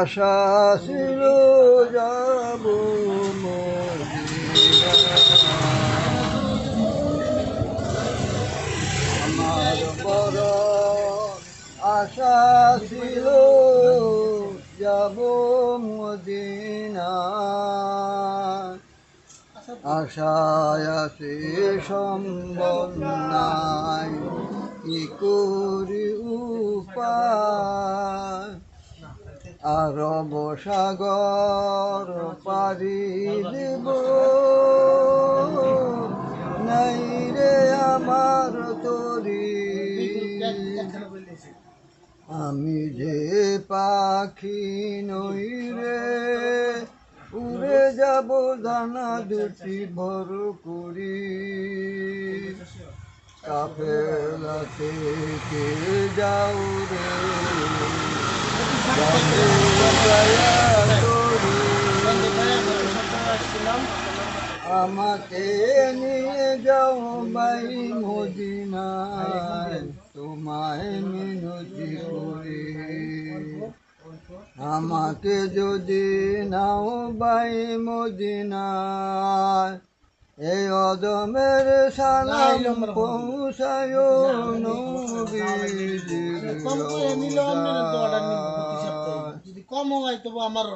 আশা ছিল যাব মদিনা, আমার বড় আশা ছিল যাব মদিনা, আশায় আছে সম্বল নাই কি করি উপায়, আরব সাগর পাড়ি দেব নাই রে আমার তরি, আমি যে পাখি নই রে উড়ে যাব দানা দুটি ভর করি, কাফেলা থেকে যাও রে আমাকে নিয়ে যাও ভাই মদিনায়, তোমায় মিনতি করি, আমাকে যদি নাও ভাই মদিনায়, এই অদমের সালাম পৌঁছায় নবীজির রওজায়। কম হয় তবু আমার